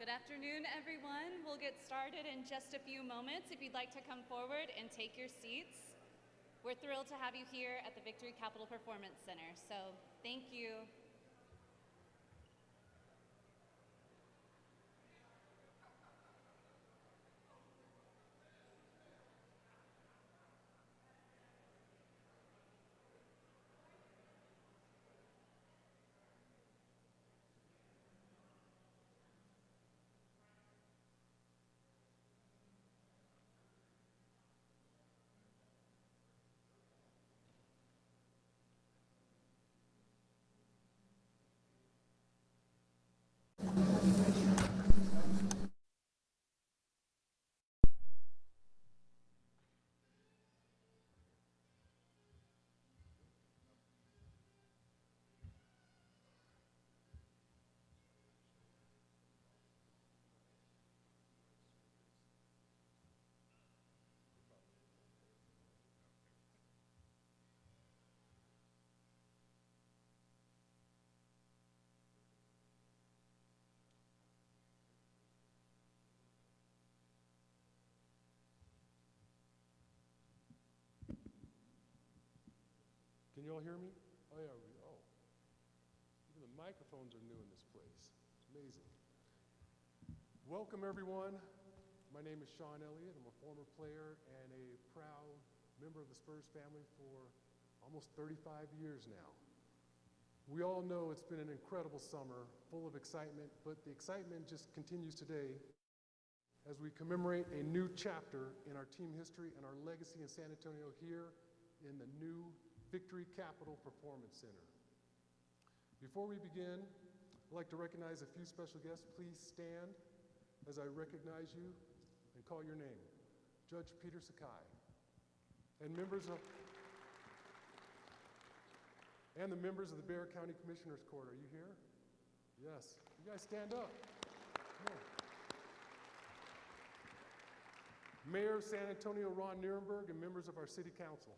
Good afternoon, everyone. We'll get started in just a few moments. If you'd like to come forward and take your seats, we're thrilled to have you here at the Victory Capital Performance Center. So thank you. Can you all hear me? Oh, yeah. Oh. Even the microphones are new in this place. It's amazing. Welcome, everyone. My name is Sean Elliott. I'm a former player and a proud member of the Spurs family for almost 35 years now. We all know it's been an incredible summer, full of excitement, but the excitement just continues today as we commemorate a new chapter in our team history and our legacy in San Antonio here in the new Victory Capital Performance Center. Before we begin, I'd like to recognize a few special guests. Please stand as I recognize you and call your name. Judge Peter Sakai and the members of the Bexar County Commissioners Court. Are you here? Yes. You guys stand up. Come on. Mayor of San Antonio, Ron Nirenberg, and members of our City Council.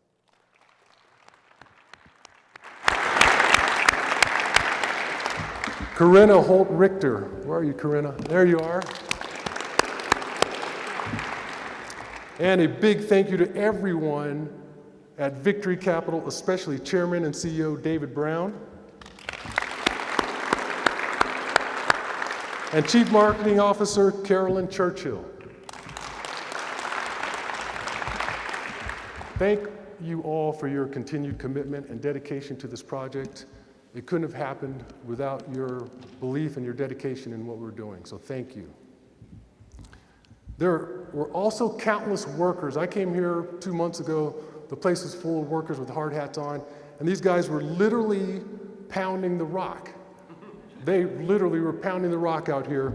Corinna Holt Richter. Where are you, Corinna? There you are. And a big thank you to everyone at Victory Capital, especially Chairman and CEO David Brown, and Chief Marketing Officer Carolyn Churchill. Thank you all for your continued commitment and dedication to this project. It couldn't have happened without your belief and your dedication in what we're doing, so thank you. There were also countless workers. I came here 2 months ago. The place was full of workers with hard hats on, and these guys were literally pounding the rock. They literally were pounding the rock out here.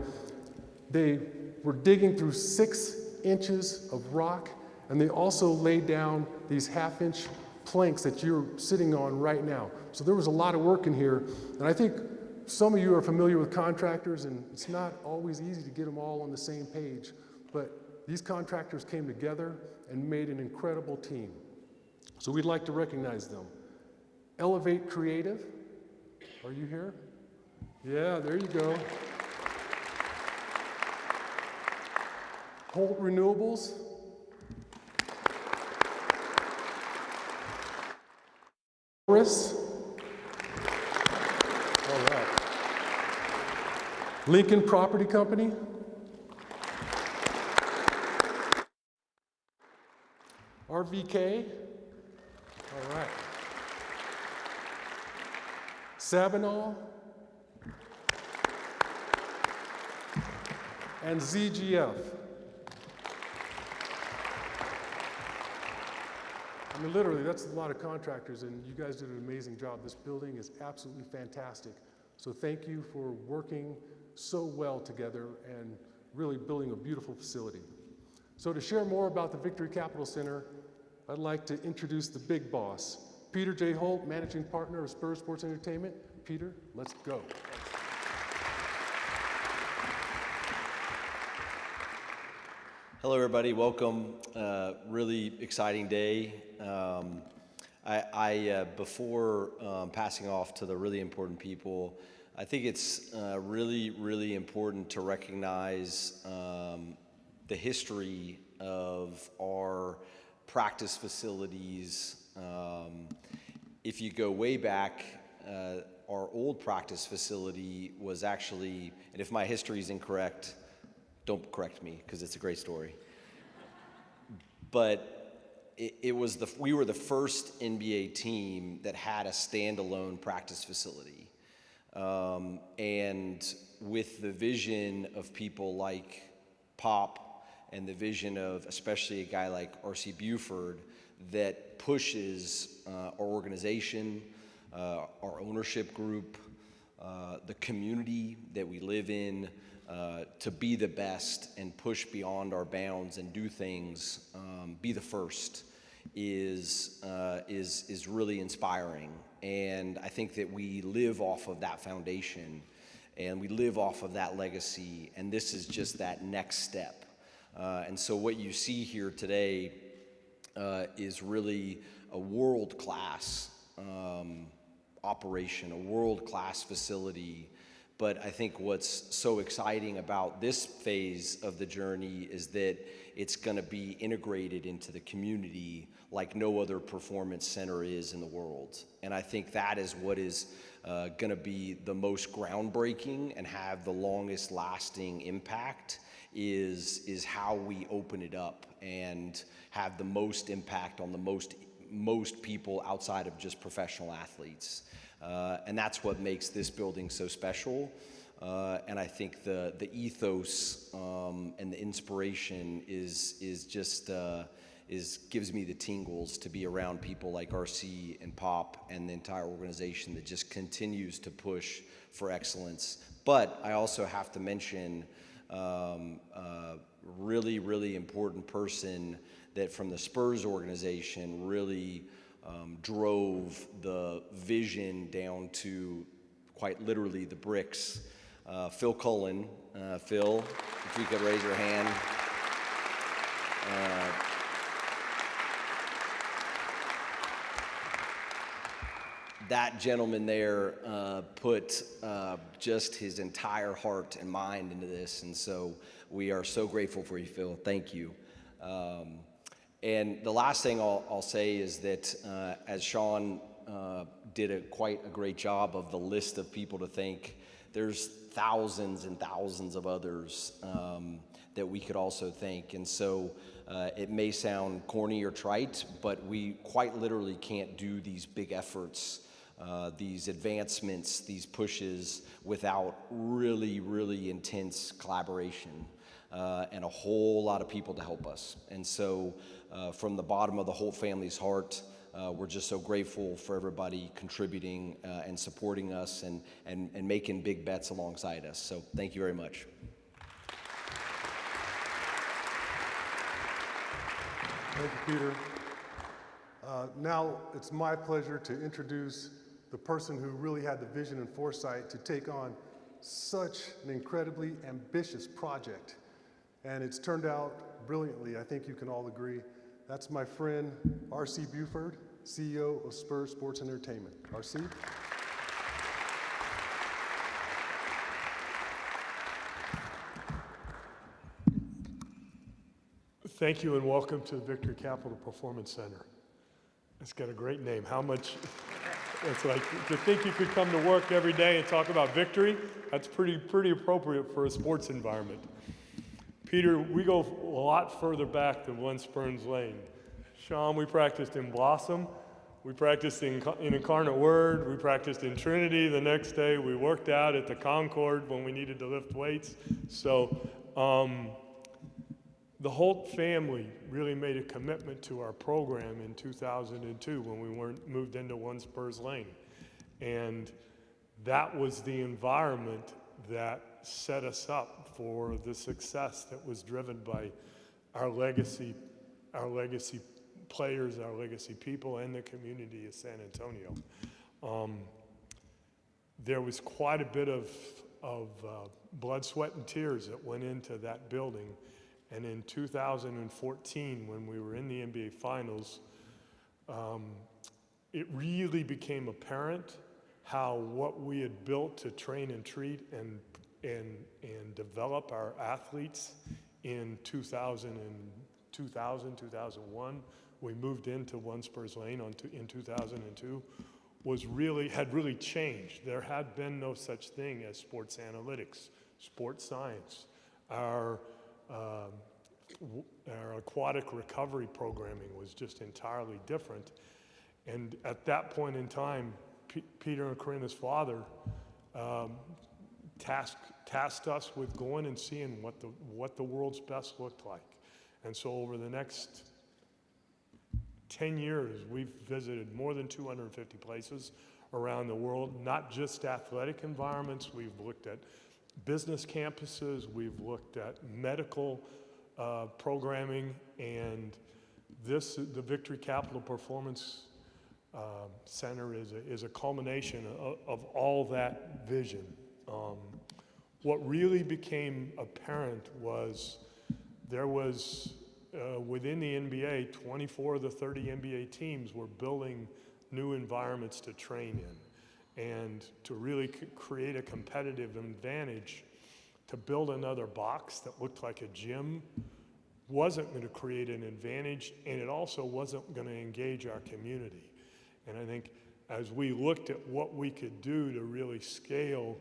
They were digging through 6 inches of rock, and they also laid down these half-inch planks that you're sitting on right now. So there was a lot of work in here, and I think some of you are familiar with contractors, and it's not always easy to get them all on the same page, but these contractors came together and made an incredible team. So we'd like to recognize them. Elevate Creative, are you here? Yeah, there you go. Holt Renewables. Chorus. All right. Lincoln Property Company. RVK. All right. Sabinal. And ZGF. I mean, literally, that's a lot of contractors, and you guys did an amazing job. This building is absolutely fantastic. So thank you for working so well together and really building a beautiful facility. So to share more about the Victory Capital Center, I'd like to introduce the big boss, Peter J. Holt, Managing Partner of Spurs Sports Entertainment. Peter, let's go. Hello, everybody. Welcome. Really exciting day. Before passing off to the really important people, I think it's really, really important to recognize the history of our practice facilities. If you go way back, our old practice facility was actually, and if my history is incorrect, don't correct me because it's a great story. But we were the first NBA team that had a standalone practice facility. And with the vision of people like Pop and the vision of especially a guy like R.C. Buford that pushes our organization, our ownership group, the community that we live in to be the best and push beyond our bounds and do things, be the first is really inspiring. And I think that we live off of that foundation and we live off of that legacy, and this is just that next step. And so what you see here today is really a world-class operation, a world-class facility. But I think what's so exciting about this phase of the journey is that it's going to be integrated into the community like no other performance center is in the world. And I think that is what is going to be the most groundbreaking and have the longest lasting impact is how we open it up and have the most impact on the most people outside of just professional athletes. And that's what makes this building so special. And I think the ethos and the inspiration is just gives me the tingles to be around people like RC and Pop and the entire organization that just continues to push for excellence. But I also have to mention really, really important person that from the Spurs organization really drove the vision down to quite literally the bricks. Phil Cullen. Phil, if you could raise your hand. That gentleman there put just his entire heart and mind into this, and so we are so grateful for you, Phil. Thank you. And the last thing I'll say is that as Sean did quite a great job of the list of people to thank, there's thousands and thousands of others that we could also thank. And so it may sound corny or trite, but we quite literally can't do these big efforts, these advancements, these pushes without really, really intense collaboration and a whole lot of people to help us. And so from the bottom of the whole family's heart, we're just so grateful for everybody contributing and supporting us and making big bets alongside us. So thank you very much. Thank you, Peter. Now it's my pleasure to introduce the person who really had the vision and foresight to take on such an incredibly ambitious project. And it's turned out brilliantly, I think you can all agree. That's my friend, R.C. Buford, CEO of Spurs Sports and Entertainment. R.C.? Thank you and welcome to the Victory Capital Performance Center. It's got a great name. How much, it's like, to think you could come to work every day and talk about victory, that's pretty appropriate for a sports environment. Peter, we go a lot further back than one Spurns Lane. Sean, we practiced in Blossom. We practiced in Incarnate Word. We practiced in Trinity. The next day, we worked out at the Concord when we needed to lift weights. So the whole family really made a commitment to our program in 2002 when we moved into one Spurs Lane. And that was the environment that set us up for the success that was driven by our legacy players, our legacy people, and the community of San Antonio. There was quite a bit of blood, sweat, and tears that went into that building. And in 2014, when we were in the NBA Finals, it really became apparent how what we had built to train and treat and develop our athletes in 2001, we moved into One Spurs Lane in 2002, had really changed. There had been no such thing as sports analytics, sports science. Our aquatic recovery programming was just entirely different. And at that point in time, Peter and Corinna's father tasked us with going and seeing what the world's best looked like. And so over the next 10 years, we've visited more than 250 places around the world, not just athletic environments. We've looked at business campuses, we've looked at medical programming, and the Victory Capital Performance Center is a culmination of all that vision. What really became apparent was there was, within the NBA, 24 of the 30 NBA teams were building new environments to train in. And to really create a competitive advantage, to build another box that looked like a gym wasn't going to create an advantage, and it also wasn't going to engage our community. And I think as we looked at what we could do to really scale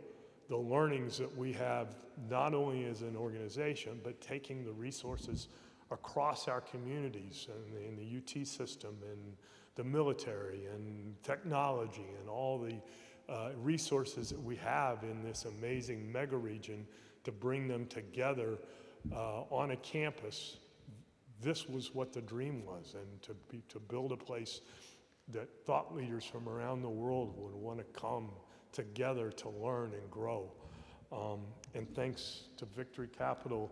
the learnings that we have, not only as an organization, but taking the resources across our communities and in the UT system and the military and technology and all the resources that we have in this amazing mega region, to bring them together on a campus. This was what the dream was, and to build a place that thought leaders from around the world would want to come together to learn and grow. And thanks to Victory Capital,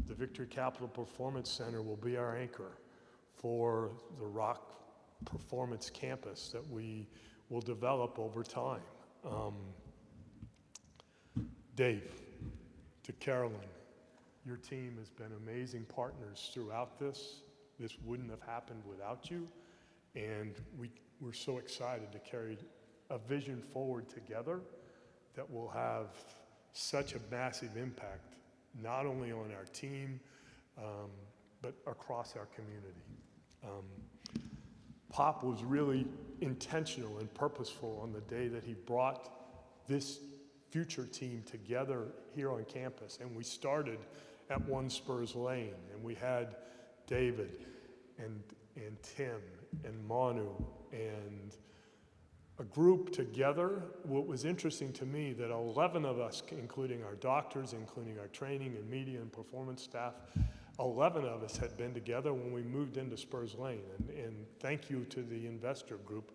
the Victory Capital Performance Center will be our anchor for the Rock Performance Campus that we will develop over time. Dave, to Carolyn, your team has been amazing partners throughout this. This wouldn't have happened without you. And we're so excited to carry a vision forward together that will have such a massive impact, not only on our team, but across our community. Pop was really intentional and purposeful on the day that he brought this future team together here on campus. And we started at One Spurs Lane, and we had David and Tim and Manu and a group together. What was interesting to me, that 11 of us, including our doctors, including our training and media and performance staff, 11 of us had been together when we moved into Spurs Lane. And thank you to the investor group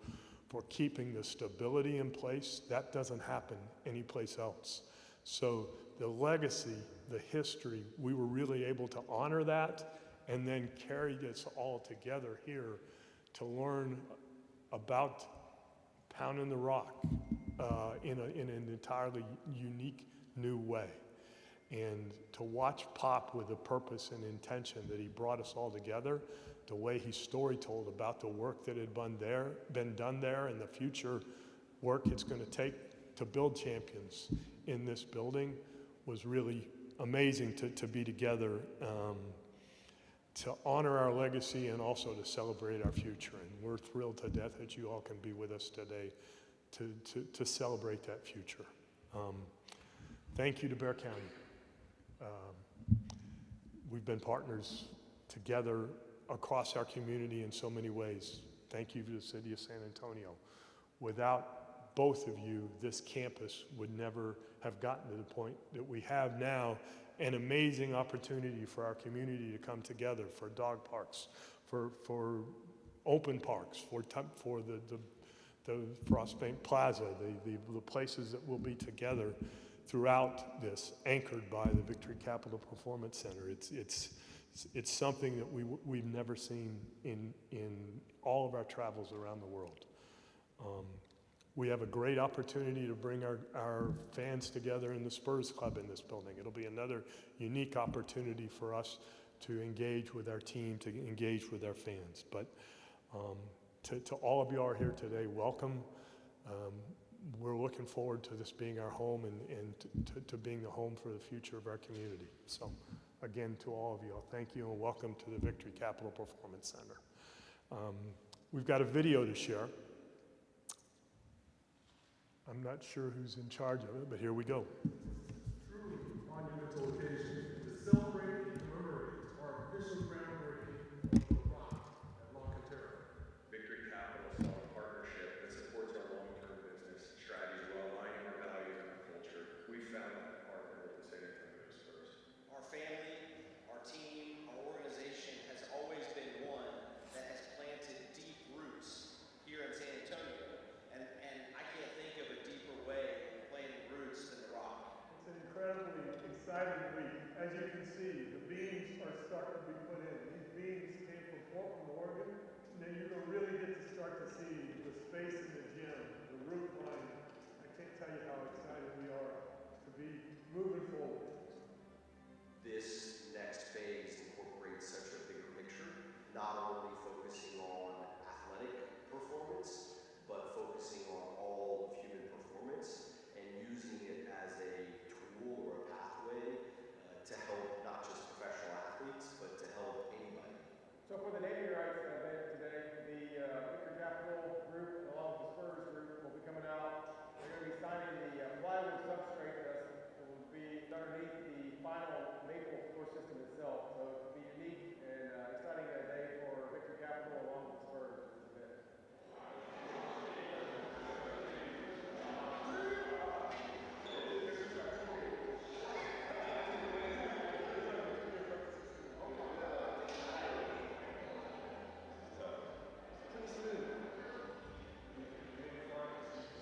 for keeping the stability in place. That doesn't happen anyplace else. So the legacy, the history, we were really able to honor that and then carry this all together here to learn about pounding the rock in an entirely unique new way. And to watch Pop with the purpose and intention that he brought us all together, the way he story told about the work that had been done there and the future work it's going to take to build champions in this building, was really amazing to be together, to honor our legacy and also to celebrate our future. And we're thrilled to death that you all can be with us today to celebrate that future. Thank you to Bear County. We've been partners together across our community in so many ways. Thank you to the city of San Antonio. Without both of you, this campus would never have gotten to the point that we have now. An amazing opportunity for our community to come together, for dog parks, for open parks, for the Frost Bank Plaza, the places that will be together throughout this, anchored by the Victory Capital Performance Center. It's something that we've never seen in all of our travels around the world. We have a great opportunity to bring our fans together in the Spurs Club in this building. It'll be another unique opportunity for us to engage with our team, to engage with our fans. But to all of you who are here today, welcome. we're looking forward to this being our home and to being the home for the future of our community. So again, to all of you, I'll thank you and welcome to the Victory Capital Performance Center. We've got a video to share. I'm not sure who's in charge of it, but here we go. Truly monumental occasion to celebrate and commemorate our official groundbreaking of the rock at La Cantera. Victory Capital is a partnership that supports our long-term business strategies while aligning our values and our culture. We found that partner with the San Antonio Spurs. Our family, our team, our organization has always been one that has planted deep roots here in San Antonio. And I can't think of a deeper way of planting roots than the Rock. It's an incredibly exciting week. As you can see, the beams are starting to be put in. These beams came from Portland, Oregon. Now you're going to really get to start to see the space in the gym, the roof line. I can't tell you how excited we are to be moving forward. This next phase incorporates such a bigger picture, not only focusing on athletic performance, but focusing on all of human performance and using it as a tool or a pathway to help not just professional athletes, but to help anybody. So for the naming rights event today, the Victory Capital group, along with the Spurs group, will be coming out. They're going to be signing the plywood substrate that will be underneath the final maple floor system itself. So it'll be unique and exciting day for Victory Capital along with the Spurs event.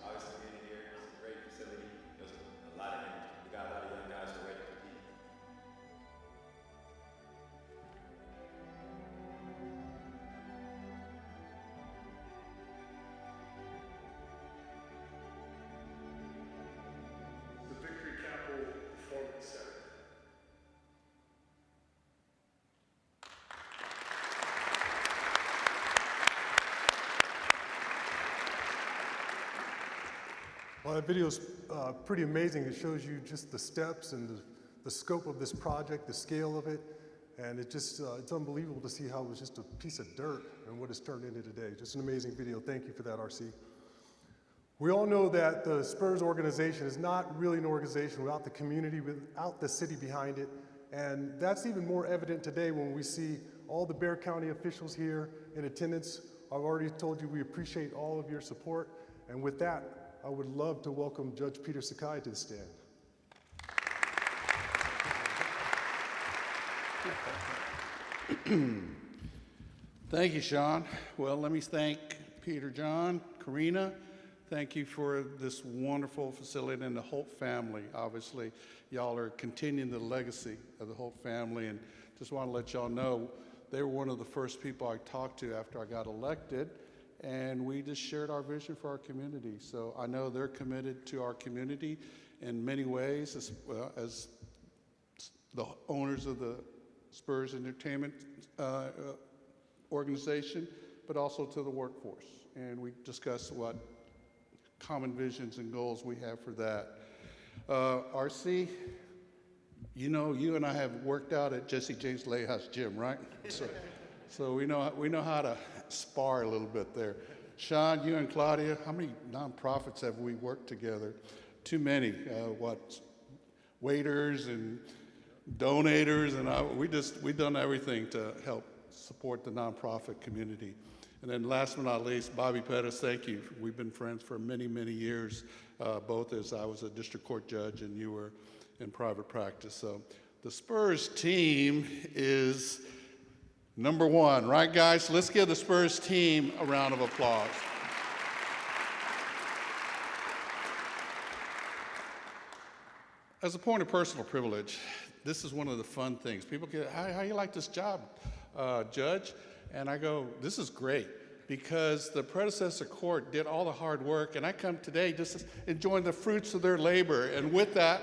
Obviously being here, it's a great facility. There's a lot of energy. We got a lot of young guys who are ready to compete. The Victory Capital Performance Center. Well, that video's pretty amazing. It shows you just the steps and the scope of this project, the scale of it, and it just, it's unbelievable to see how it was just a piece of dirt and what it's turned into today. Just an amazing video. Thank you for that, RC. We all know that the Spurs organization is not really an organization without the community, without the city behind it, and that's even more evident today when we see all the Bexar County officials here in attendance. I've already told you we appreciate all of your support, and with that, I would love to welcome Judge Peter Sakai to the stand. Thank you, Sean. Well, let me thank Peter, John, Karina. Thank you for this wonderful facility and the Holt family. Obviously, y'all are continuing the legacy of the Holt family, and just want to let y'all know they were one of the first people I talked to after I got elected, and we just shared our vision for our community. So I know they're committed to our community in many ways as the owners of the Spurs Entertainment organization, but also to the workforce. And we discussed what common visions and goals we have for that. RC, you know, you and I have worked out at Jesse James Layhouse Gym, right? So we know how to spar a little bit there. Sean, you and Claudia, how many nonprofits have we worked together? Too many. Waiters and donators, and we've done everything to help support the nonprofit community. And then last but not least, Bobby Pettis, thank you. We've been friends for many, many years, both as I was a district court judge and you were in private practice. So the Spurs team is number one, right guys? Let's give the Spurs team a round of applause. As a point of personal privilege, this is one of the fun things. People get, how you like this job, Judge? And I go, this is great, because the predecessor court did all the hard work, and I come today just enjoying the fruits of their labor. And with that,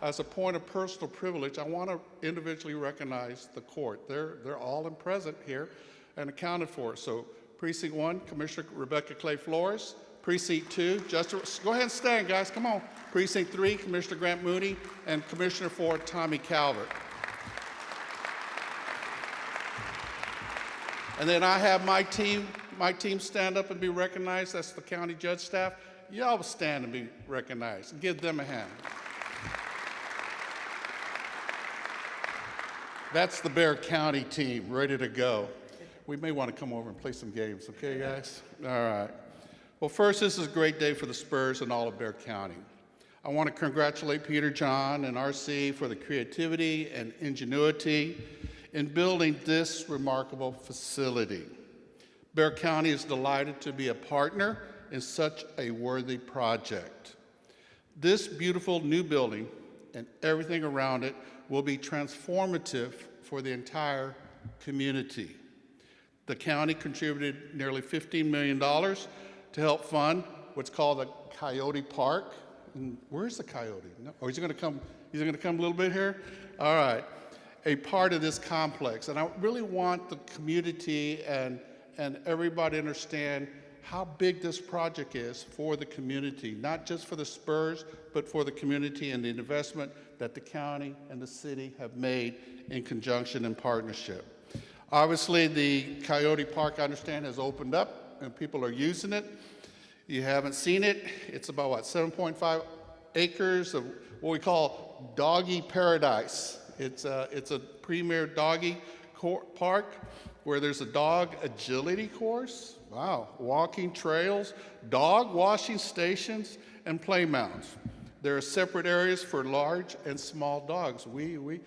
as a point of personal privilege, I want to individually recognize the court. They're all present here and accounted for. So Precinct 1, Commissioner Rebecca Clay Flores. Precinct 2, go ahead and stand, guys, come on. Precinct 3, Commissioner Grant Mooney, and Commissioner 4, Tommy Calvert. And then I have my team stand up and be recognized. That's the county judge staff. Y'all stand and be recognized and give them a hand. That's the Bexar County team, ready to go. We may want to come over and play some games, okay, guys? All right. Well, first, this is a great day for the Spurs and all of Bexar County. I want to congratulate Peter John and RC for the creativity and ingenuity in building this remarkable facility. Bexar County is delighted to be a partner in such a worthy project. This beautiful new building and everything around it will be transformative for the entire community. The county contributed nearly $15 million to help fund what's called the Coyote Park. And where's the coyote? No, oh, he's gonna come a little bit here? All right, a part of this complex. And I really want the community and everybody to understand how big this project is for the community, not just for the Spurs, but for the community and the investment that the county and the city have made in conjunction and partnership. Obviously, the Coyote Park, I understand, has opened up and people are using it. You haven't seen it. It's about, what, 7.5 acres of what we call doggy paradise. It's a premier doggy park where there's a dog agility course, wow, walking trails, dog washing stations, and play mounds. There are separate areas for large and small dogs. We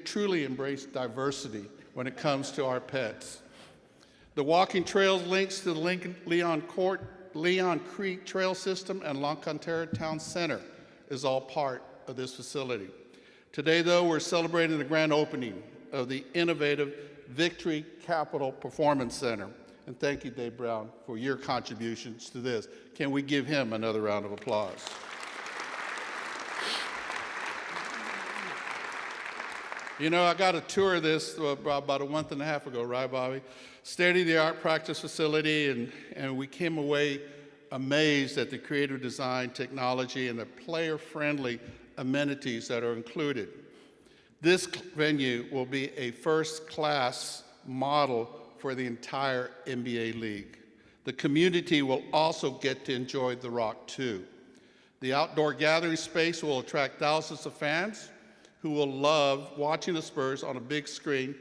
truly embrace diversity when it comes to our pets. The walking trails links to the Leon Creek Trail System and L'Encantere Town Center is all part of this facility. Today, though, we're celebrating the grand opening of the innovative Victory Capital Performance Center. And thank you, Dave Brown, for your contributions to this. Can we give him another round of applause? You know, I got a tour of this about a month and a half ago, right, Bobby? State-of-the-art practice facility, and we came away amazed at the creative design, technology, and the player-friendly amenities that are included. This venue will be a first-class model for the entire NBA league. The community will also get to enjoy the Rock too. The outdoor gathering space will attract thousands of fans who will love watching the Spurs on a big screen,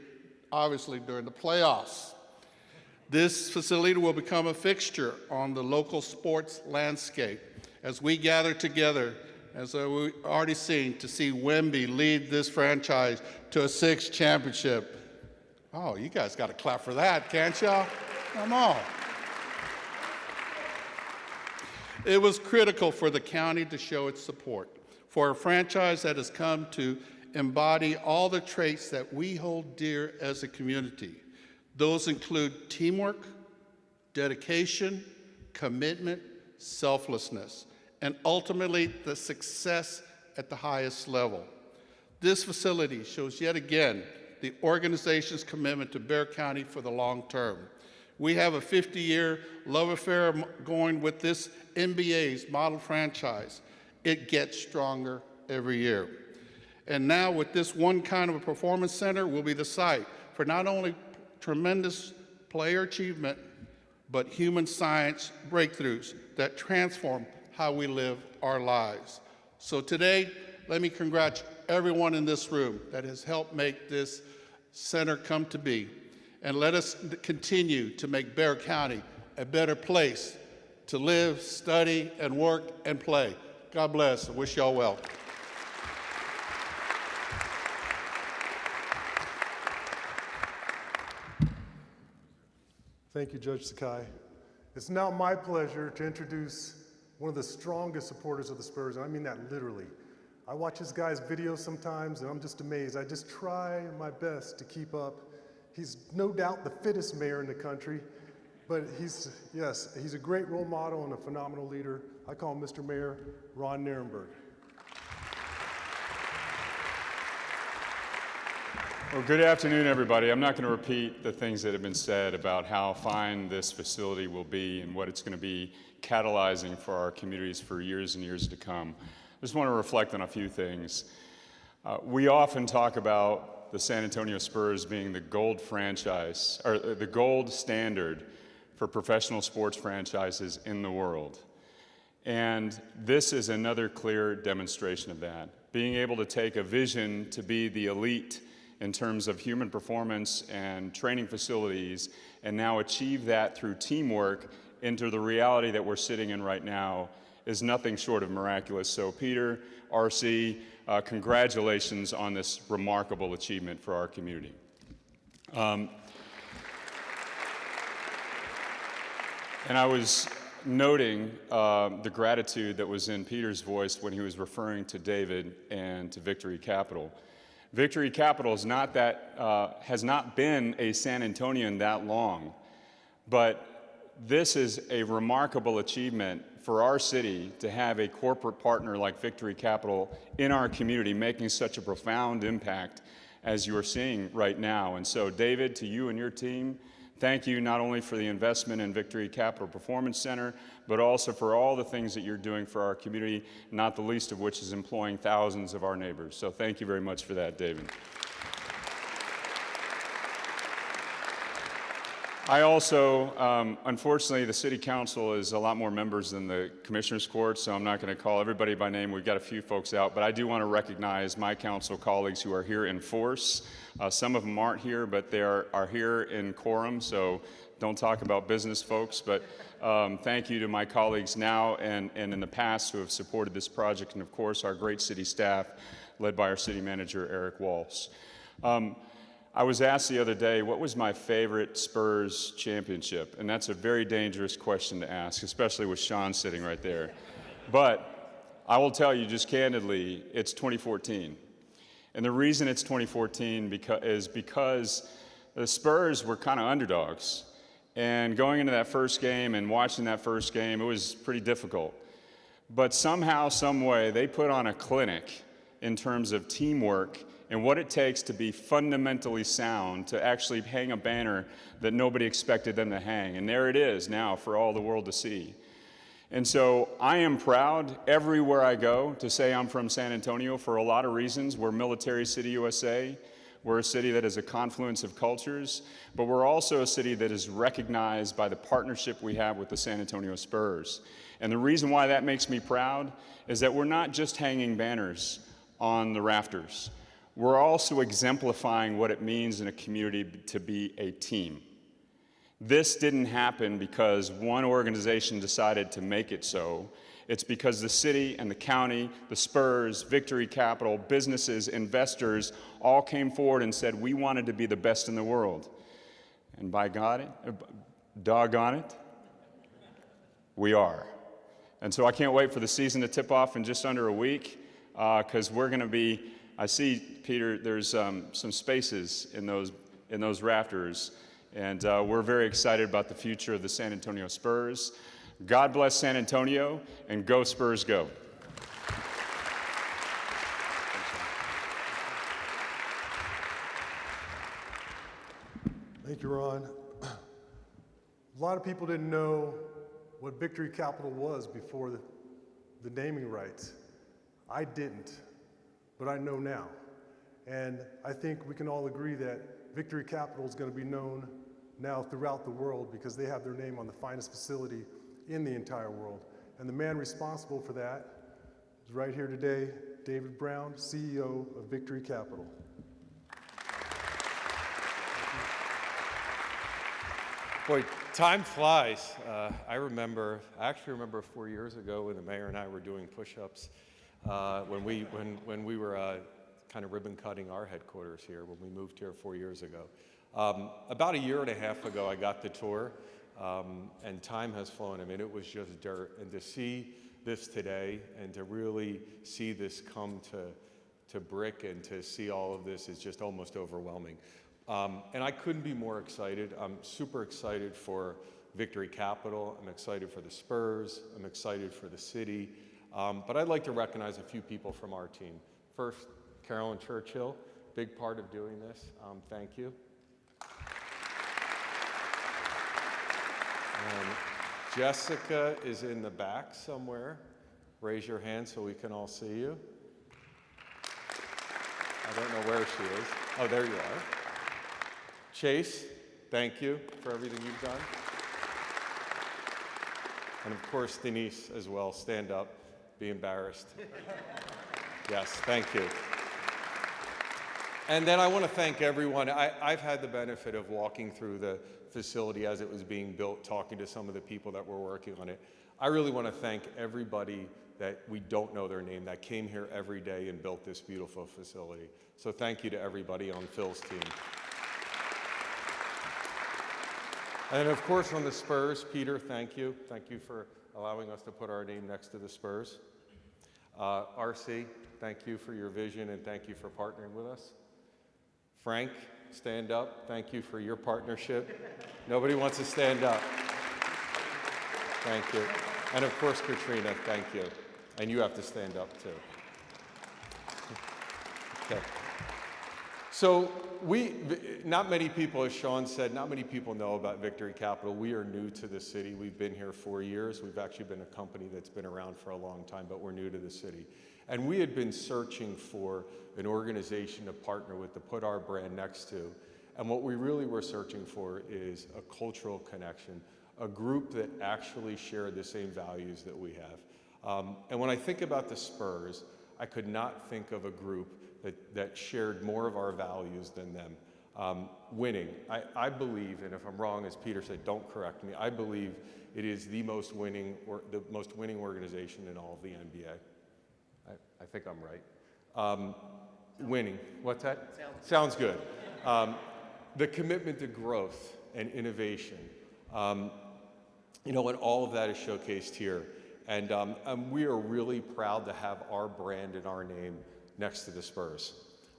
obviously during the playoffs. This facility will become a fixture on the local sports landscape as we gather together, as we've already seen, to see Wemby lead this franchise to a 6th championship. Oh, you guys got to clap for that, can't y'all? Come on. It was critical for the county to show its support for a franchise that has come to embody all the traits that we hold dear as a community. Those include teamwork, dedication, commitment, selflessness, and ultimately the success at the highest level. This facility shows yet again the organization's commitment to Bexar County for the long term. We have a 50-year love affair going with this NBA's model franchise. It gets stronger every year. And now with this one kind of a performance center will be the site for not only tremendous player achievement, but human science breakthroughs that transform how we live our lives. So today, let me congratulate everyone in this room that has helped make this center come to be. And let us continue to make Bexar County a better place to live, study, and work and play. God bless. I wish y'all well. Thank you, Judge Sakai. It's now my pleasure to introduce one of the strongest supporters of the Spurs, and I mean that literally. I watch this guy's videos sometimes, and I'm just amazed. I just try my best to keep up. He's no doubt the fittest mayor in the country, but he's a great role model and a phenomenal leader. I call him Mr. Mayor Ron Nirenberg. Well, good afternoon, everybody. I'm not going to repeat the things that have been said about how fine this facility will be and what it's going to be catalyzing for our communities for years and years to come. I just want to reflect on a few things. We often talk about the San Antonio Spurs being the gold franchise, or the gold standard for professional sports franchises in the world. And this is another clear demonstration of that. Being able to take a vision to be the elite in terms of human performance and training facilities, and now achieve that through teamwork into the reality that we're sitting in right now is nothing short of miraculous. So Peter, RC, congratulations on this remarkable achievement for our community. And I was noting the gratitude that was in Peter's voice when he was referring to David and to Victory Capital. Victory Capital is not that, has not been a San Antonian that long, but this is a remarkable achievement for our city to have a corporate partner like Victory Capital in our community making such a profound impact as you are seeing right now. And so, David, to you and your team, thank you not only for the investment in Victory Capital Performance Center, but also for all the things that you're doing for our community, not the least of which is employing thousands of our neighbors. So thank you very much for that, David. I also, unfortunately, the City Council is a lot more members than the Commissioners Court, so I'm not going to call everybody by name. We've got a few folks out, but I do want to recognize my council colleagues who are here in force. Some of them aren't here, but they are here in quorum, so don't talk about business, folks. But thank you to my colleagues now and in the past who have supported this project, and of course our great city staff led by our city manager, Eric Walsh. I was asked the other day, what was my favorite Spurs championship? And that's a very dangerous question to ask, especially with Sean sitting right there. But I will tell you just candidly, it's 2014. And the reason it's 2014 is because the Spurs were kind of underdogs. And going into that first game and watching that first game, it was pretty difficult. But somehow, some way, they put on a clinic in terms of teamwork and what it takes to be fundamentally sound, to actually hang a banner that nobody expected them to hang. And there it is now for all the world to see. And so I am proud everywhere I go to say I'm from San Antonio for a lot of reasons. We're Military City, USA. We're a city that is a confluence of cultures, but we're also a city that is recognized by the partnership we have with the San Antonio Spurs. And the reason why that makes me proud is that we're not just hanging banners on the rafters. We're also exemplifying what it means in a community to be a team. This didn't happen because one organization decided to make it so. It's because the city and the county, the Spurs, Victory Capital, businesses, investors all came forward and said we wanted to be the best in the world. And by God, doggone it, we are. And so I can't wait for the season to tip off in just under a week because we're going to be, I see, Peter, there's some spaces in those rafters. And we're very excited about the future of the San Antonio Spurs. God bless San Antonio, and go Spurs go. Thank you, Ron. A lot of people didn't know what Victory Capital was before the naming rights. I didn't, but I know now. And I think we can all agree that Victory Capital is going to be known now throughout the world because they have their name on the finest facility in the entire world. And the man responsible for that is right here today, David Brown, CEO of Victory Capital. Boy, time flies. I actually remember 4 years ago when the mayor and I were doing push-ups when we were kind of ribbon cutting our headquarters here when we moved here 4 years ago. About a year and a half ago, I got the tour, and time has flown. I mean, it was just dirt. And to see this today and to really see this come to brick and to see all of this is just almost overwhelming. And I couldn't be more excited. I'm super excited for Victory Capital. I'm excited for the Spurs. I'm excited for the city. But I'd like to recognize a few people from our team. First, Carolyn Churchill, big part of doing this. Thank you. And Jessica is in the back somewhere. Raise your hand so we can all see you. I don't know where she is. Oh, there you are. Chase, thank you for everything you've done. And of course, Denise as well. Stand up, be embarrassed. Yes, thank you. And then I want to thank everyone. I've had the benefit of walking through the facility as it was being built, talking to some of the people that were working on it. I really want to thank everybody that we don't know their name that came here every day and built this beautiful facility. So thank you to everybody on Phil's team. And of course on the Spurs, Peter, thank you. Thank you for allowing us to put our name next to the Spurs. RC, thank you for your vision and thank you for partnering with us. Frank, stand up. Thank you for your partnership. Nobody wants to stand up. Thank you. And of course, Katrina, thank you. And you have to stand up too. Okay. So not many people, as Sean said, not many people know about Victory Capital. We are new to the city. We've been here 4 years. We've actually been a company that's been around for a long time, but we're new to the city. And we had been searching for an organization to partner with, to put our brand next to. And what we really were searching for is a cultural connection, a group that actually shared the same values that we have. And when I think about the Spurs, I could not think of a group that shared more of our values than them. Winning, I believe, and if I'm wrong, as Peter said, don't correct me, I believe it is the most winning organization in all of the NBA. I think I'm right. Winning, what's that? Sounds good. The commitment to growth and innovation, and all of that is showcased here. And we are really proud to have our brand and our name next to the Spurs.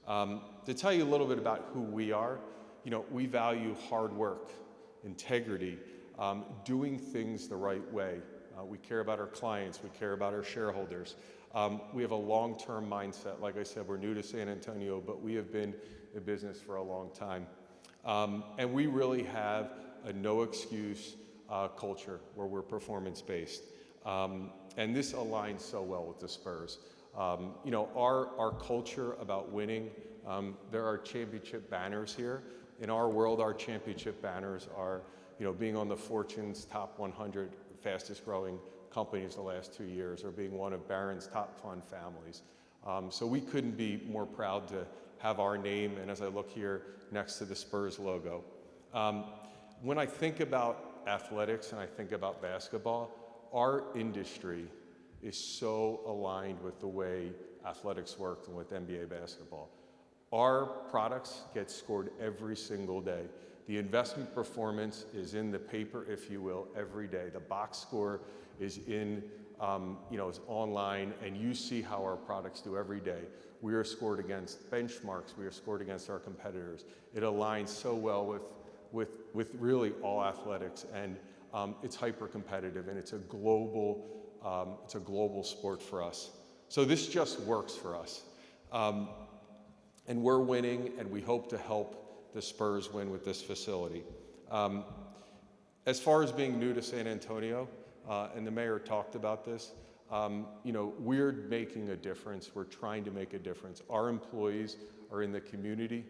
To tell you a little bit about who we are, we value hard work, integrity, doing things the right way. We care about our clients, we care about our shareholders. We have a long-term mindset. Like I said, we're new to San Antonio, but we have been in business for a long time. And we really have a no-excuse culture where we're performance-based. And this aligns so well with the Spurs. Our culture about winning, there are championship banners here. In our world, our championship banners are, being on the Fortune's top 100 fastest growing companies the last 2 years, or being one of Barron's top fund families. So we couldn't be more proud to have our name, and as I look here, next to the Spurs logo. When I think about athletics and I think about basketball, our industry is so aligned with the way athletics work and with NBA basketball. Our products get scored every single day. The investment performance is in the paper, if you will, every day. The box score is is online, and you see how our products do every day. We are scored against benchmarks. We are scored against our competitors. It aligns so well with really all athletics, and it's hyper competitive, and it's a global sport for us. So this just works for us. And we're winning, and we hope to help the Spurs win with this facility. As far as being new to San Antonio, and the mayor talked about this, we're making a difference. We're trying to make a difference. Our employees are in the community.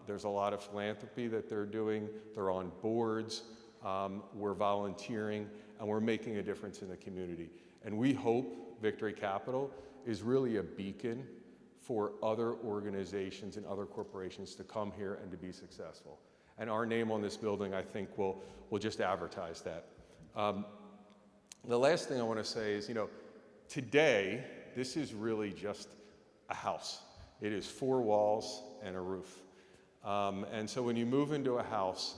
There's a lot of philanthropy that they're doing. They're on boards. We're volunteering, and we're making a difference in the community. And we hope Victory Capital is really a beacon for other organizations and other corporations to come here and to be successful. And our name on this building, I think, will just advertise that. The last thing I want to say is, today, this is really just a house. It is 4 walls and a roof. And so when you move into a house,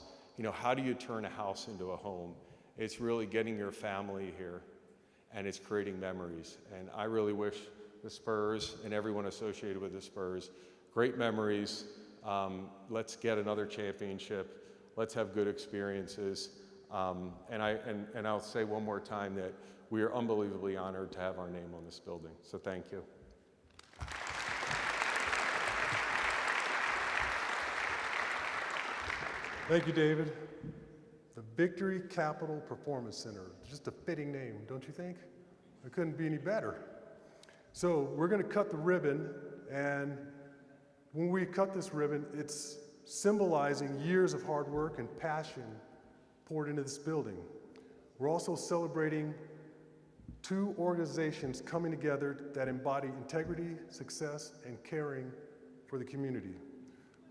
how do you turn a house into a home? It's really getting your family here, and it's creating memories. And I really wish the Spurs and everyone associated with the Spurs great memories. Let's get another championship. Let's have good experiences. And I'll say one more time that we are unbelievably honored to have our name on this building. So thank you. Thank you, David. The Victory Capital Performance Center. Just a fitting name, don't you think? It couldn't be any better. So we're going to cut the ribbon, and when we cut this ribbon, it's symbolizing years of hard work and passion poured into this building. We're also celebrating 2 organizations coming together that embody integrity, success, and caring for the community.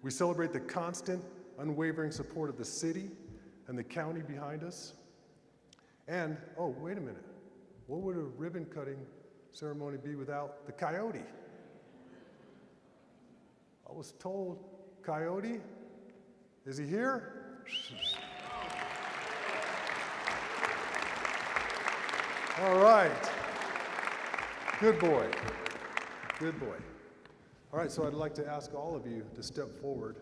We celebrate the constant, unwavering support of the city and the county behind us. And, oh, wait a minute. What would a ribbon cutting ceremony be without the coyote? I was told, Coyote, is he here? All right. Good boy. Good boy. All right, so I'd like to ask all of you to step forward.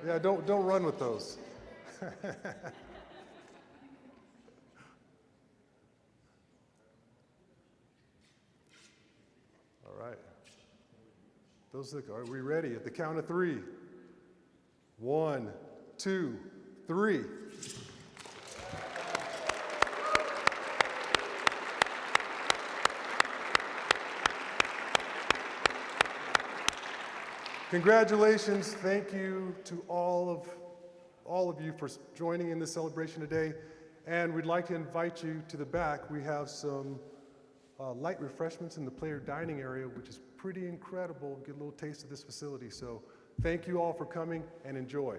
Yeah, don't run with those. All right. Are we ready? At the count of 3. 1, 2, 3. Congratulations. Thank you to all of you for joining in this celebration today. And we'd like to invite you to the back. We have some light refreshments in the player dining area, which is pretty incredible. Get a little taste of this facility. So thank you all for coming, and enjoy.